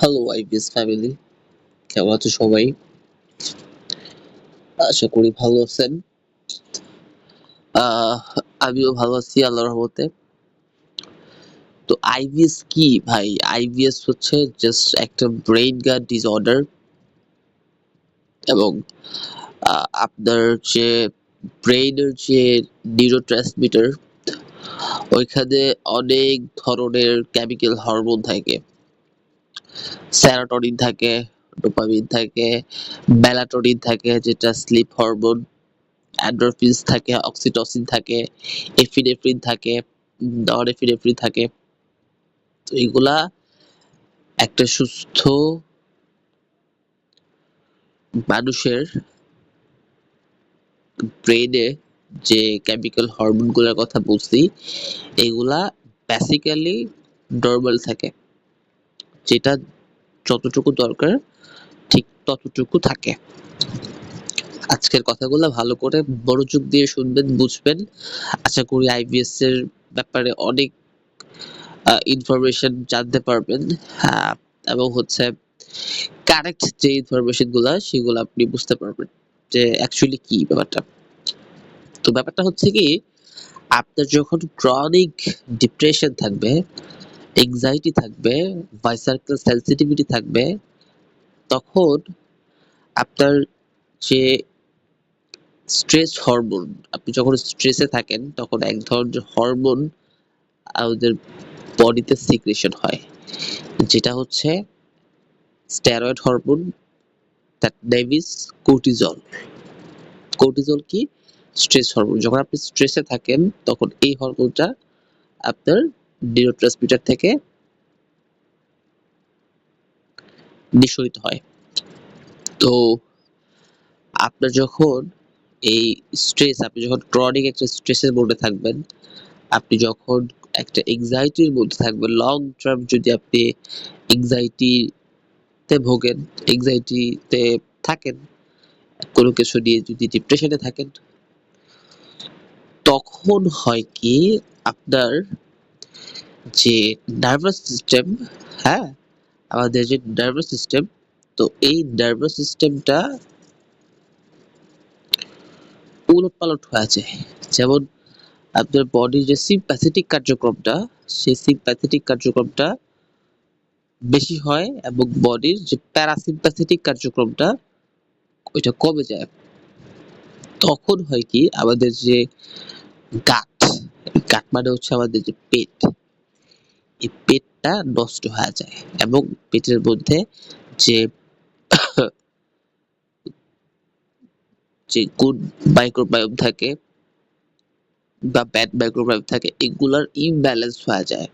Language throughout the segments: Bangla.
হ্যালো আইবিএস ফ্যামিলি, কেমন আছো সবাই? আশা করি ভালো আছেন। আহ আমিও ভালো আছি আল্লাহর রহমতে। তো আইবিএস কি ভাই? আইবিএস হচ্ছে জাস্ট একটা ব্রেইন গাট ডিসঅর্ডার এবং আপনার যে ব্রেইনের যে নিউরোট্রান্সমিটার ওইখানে অনেক ধরনের কেমিক্যাল হরমোন থাকে। সেরোটোনিন থাকে, ডোপামিন থাকে, মেলাটোনিন থাকে যেটা স্লিপ হরমোন, এন্ডোরফিনস থাকে, অক্সিটোসিন থাকে, এপিনেফ্রিন থাকে, নরএপিনেফ্রিন থাকে। তো এগুলা একটা সুস্থ মানুষের ব্রেইনে যে কেমিক্যাল হরমোন গুলোর কথা বলছি এগুলা বেসিক্যালি নরমাল থাকে, যেটা যতটুকু দরকার ঠিক ততটুকু থাকে। আজকের কথাগুলো ভালো করে মনোযোগ দিয়ে শুনবেন, বুঝবেন। আশা করি আইবিএস এর ব্যাপারে অনেক ইনফরমেশন জানতে পারবেন। আহ, এবং হচ্ছে কারেক্ট যে ইনফরমেশন গুলা সেগুলো আপনি বুঝতে পারবেন যে অ্যাকচুয়ালি কি ব্যাপারটা। তো ব্যাপারটা হচ্ছে কি, আপনার যখন ক্রনিক ডিপ্রেশন থাকবে, এংজাইটি থাকবে, ভাইসার্কাল সেন্সিটিভিটি থাকবে, তখন আপনার যে স্ট্রেস হরমোন, আপনি যখন স্ট্রেসে থাকেন তখন এক ধরনের হরমোন আমাদের বডিতে সিক্রেশন হয়, যেটা হচ্ছে steroid hormone, that name is cortisol. Cortisol কি? Stress hormone. যখন আপনি স্ট্রেসে থাকেন তখন এই হরমোনটা আপনার নিউরোট্রান্সমিটার থেকে নিঃসরিত হয়। তো আপনার যখন এই আপনি যখন ক্রনিক একটা স্ট্রেসের মধ্যে থাকবেন, আপনি যখন একটা এংজাইটির মধ্যে থাকবেন, লং টার্ম যদি আপনি এংজাইটিতে ভোগেন, এংজাইটিতে থাকেন, কোনো কিছু নিয়ে যদি ডিপ্রেশনে থাকেন, তখন হয় কি, আপনার যে নার্ভাস সিস্টেম, হ্যাঁ, আমাদের যে নার্ভাস সিস্টেম, তো এই নার্ভাস সিস্টেমটা উলটপালট হয়ে যায়। যেমন আপনার বডির যে সিম্প্যাথেটিক কার্যক্রমটা, সেই সিম্প্যাথেটিক কার্যক্রমটা বেশি হয় এবং বডির যে প্যারাসিম্প্যাথেটিক কার্যক্রমটা ওইটা কমে যায়। তখন হয় কি, আমাদের যে গাট, গাট মানে হচ্ছে আমাদের যে পেট, এই পেটটা নষ্ট হয়ে যায় এবং পেটের মধ্যে যে যে গুড মাইক্রোবায়োম থাকে বা ব্যাড মাইক্রোবায়োম থাকে, এগুলার ইমব্যালেন্স হয়ে যায়।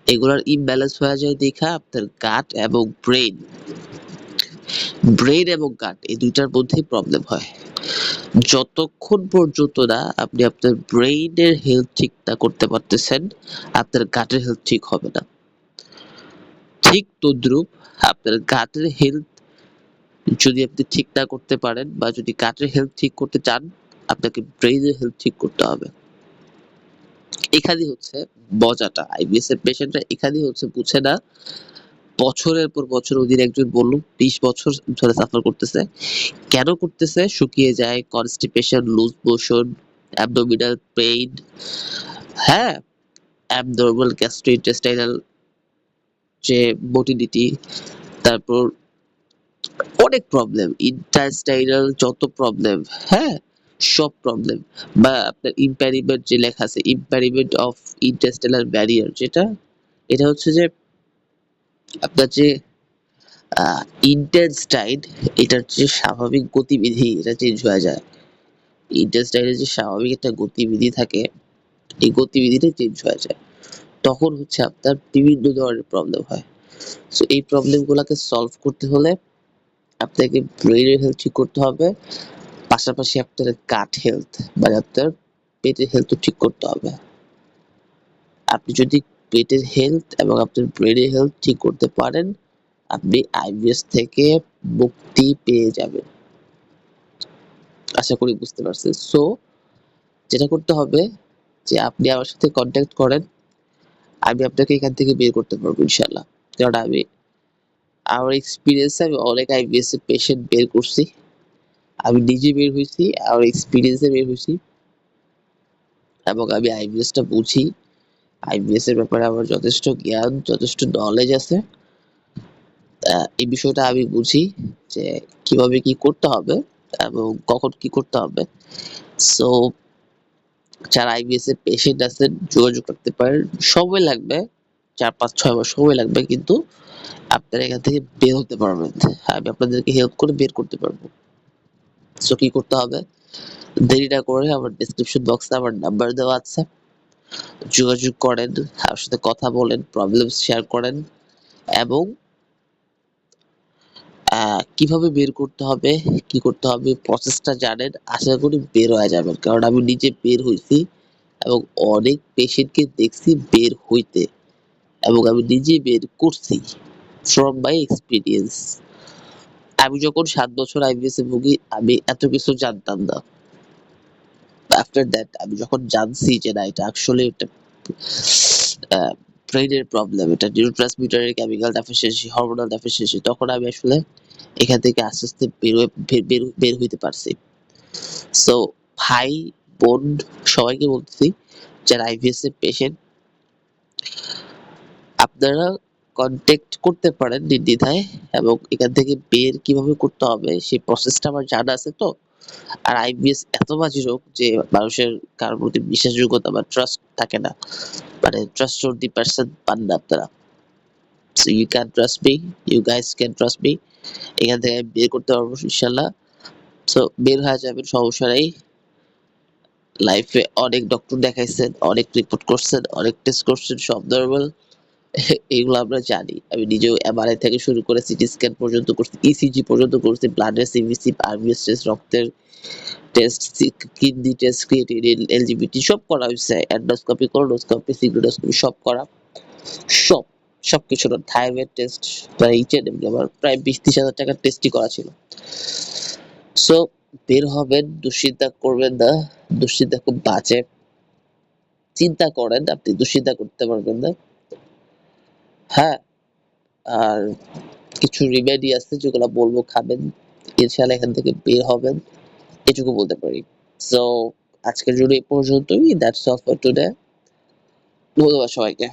এগুলার ইমব্যালেন্স হয়ে যায় দেখা আপনার গাট এবং ব্রেন এবং গাট এই দুইটার মধ্যেই প্রবলেম হয়। যতক্ষণ পর্যন্ত না আপনি আপনার ব্রেইনের হেলথ ঠিক না করতে পারতেছেন, আপনার গাটের হেলথ ঠিক হবে না। ঠিক তদ্রুপ আপনার গাটের হেলথ যদি আপনি ঠিক না করতে পারেন বা যদি গাটের হেলথ ঠিক করতে চান, আপনাকে ব্রেইনের হেলথ ঠিক করতে হবে। এখানেই হচ্ছে মজাটা। আইবিএস এর পেশেন্টরা এখানেই হচ্ছে বুঝে না। বছরের পর বছর, ওইদিন একজন বলল 20 বছর ধরে সাফার করতেছে। কেন করতেছে? শুকিয়ে যায়, constipation, loose motion, abdominal pain, হ্যাঁ, অ্যাবনর্মাল গ্যাস্ট্রোইন্টেস্টাইনাল যে মোটিলিটি, তারপর অনেক প্রবলেম, ইন্টাস্টাইনাল যত প্রবলেম, হ্যাঁ, সব প্রবলেম। বা আপনার ইম্প্যারিমেন্ট যে লেখা আছে, ইম্প্যারিমেন্ট অফ ইন্টেস্টাইনাল ব্যারিয়ার, যেটা এটা হচ্ছে যে আপনার যে ইন্টেস্টাইন, এটার যে স্বাভাবিক গতিবিধি এটা চেঞ্জ হয়ে যায়। ইন্টেস্টাইনের যে স্বাভাবিক একটা গতিবিধি থাকে, এই গতিবিধিটা চেঞ্জ হয়ে যায়। তখন হচ্ছে আপনার বিভিন্ন ধরনের প্রবলেম হয়। সো এই প্রবলেম গুলাকে সলভ করতে হলে আপনাকে ব্রেইনের হেলথ ঠিক করতে হবে, পাশাপাশি আপনার গাট হেলথ মানে আপনার পেটের হেলথ ঠিক করতে হবে। আপনি যদি পেটের হেলথ এবং আপনার ব্রেইনের হেলথ ঠিক করতে পারেন, আপনি আইবিএস থেকে মুক্তি পেয়ে যাবেন। আশা করি বুঝতে পারছেন। সো যেটা করতে হবে যে আপনি আমার সাথে কন্ট্যাক্ট করেন, আমি আপনাকে এখান থেকে বের করতে পারবো ইনশাল্লাহ। কারণ আমি আমার এক্সপিরিয়েন্সে আমি অনেক আইবিএস এর পেশেন্ট বের করছি। আমি নিজে বের হইছি, আমার এক্সপিরিয়েন্সে বের হইছি এবং আমি আইবিএসটা বুঝি। আইবিএস এর ব্যাপারে আমার যথেষ্ট জ্ঞান, যথেষ্ট নলেজ আছে। এই বিষয়টা আমি বুঝি যে কিভাবে কি করতে হবে এবং কখন কি করতে হবে। সো যারা আইবিএস এর পেশেন্ট আছেন যোগাযোগ করতে পারেন। সময় লাগবে ৪, ৫, ৬ মাস সময় লাগবে, কিন্তু আপনারা এখান থেকে বের হতে পারবেন। আমি আপনাদেরকে হেল্প করে বের করতে পারবো। সো কি করতে হবে? দেরি না করে আমার ডেসক্রিপশন বক্সে আমার নাম্বার দেওয়া আছে। যোগাযোগ করেন, আমার সাথে কথা বলেন, প্রবলেম শেয়ার করেন এবং কিভাবে বের করতে হবে, কি করতে হবে প্রসেসটা জানেন। আশা করি বের হয়ে যাবেন। কারণ আমি নিজে বের হইছি এবং অনেক পেশেন্টকে দেখছি বের হইতে এবং আমি নিজে বের করছি ফ্রম মাই এক্সপেরিয়েন্স। আমি যখন ৭ বছর আইবিএস এ ভুগি আমি এত কিছু জানতাম না। আফটার দ্যাট আমি যখন জানছি যে না এটা আসলে একটা ব্রেইনের প্রবলেম, এটা নিউরোট্রান্সমিটারের কেমিক্যাল ডেফিসিয়েন্সি, হরমোনাল ডেফিসিয়েন্সি, তখন আমি আসলে এখান থেকে আস্তে আস্তে বের হইতে পারছি। সো ভাই বোন সবাইকে বলতেছি যারা আইবিএস এর পেশেন্ট আপনারা কন্ট্যাক্ট করতে পারেন নির্দ্বিধায় এবং এখান থেকে বের কিভাবে করতে হবে সেই প্রসেসটা আমার জানা আছে তো। আর আইবিএস এত বাজে রোগ যে মানুষের কারোর প্রতি বিশ্বাসযোগ্যতা বা ট্রাস্ট থাকে না, মানে ট্রাস্টওয়ার্দি পারসন পান না আপনারা। So you can trust me, you guys can trust me. এখান থেকে আমি বের করতে পারবো ইনশাল্লাহ। সো বের হয়ে যাবেন, সমস্যা নেই। লাইফে অনেক ডক্টর দেখাইছেন, অনেক রিপোর্ট করছেন, অনেক টেস্ট করছেন, সব নরমাল। এগুলো আমরা জানি। আমি নিজেও এমআরআই থেকে শুরু করে সিটি স্ক্যান পর্যন্ত করছি, ইসিজি পর্যন্ত করছি, ব্লাডের সিবিসি, আরবিএস টেস্ট, রক্তের test, kidney test, creatinine, LGBT সব করা হয়েছে। এন্ডোস্কোপি, কোলোনোস্কোপি, সিগ্রোস্কোপি সব করা। সব সবকিছু না, থাইরয়েড টেস্ট প্রায় ইচ এন্ড এভরি আমার প্রায় ২০-৩০ হাজার টাকার টেস্টই করা ছিল। সো বের হবেন, দুশ্চিন্তা করবেন না। দুশ্চিন্তা খুব বাজে। চিন্তা করেন, আপনি দুশ্চিন্তা করতে পারবেন না। হ্যাঁ, আর কিছু রিমেডি আছে যেগুলো বলবো খাবেন। ইনশাআল্লাহ এখান থেকে বের হবেন। এটুকু বলতে পারি। সো আজকের জন্য এই পর্যন্তই। That's all for today. ধন্যবাদ সবাইকে।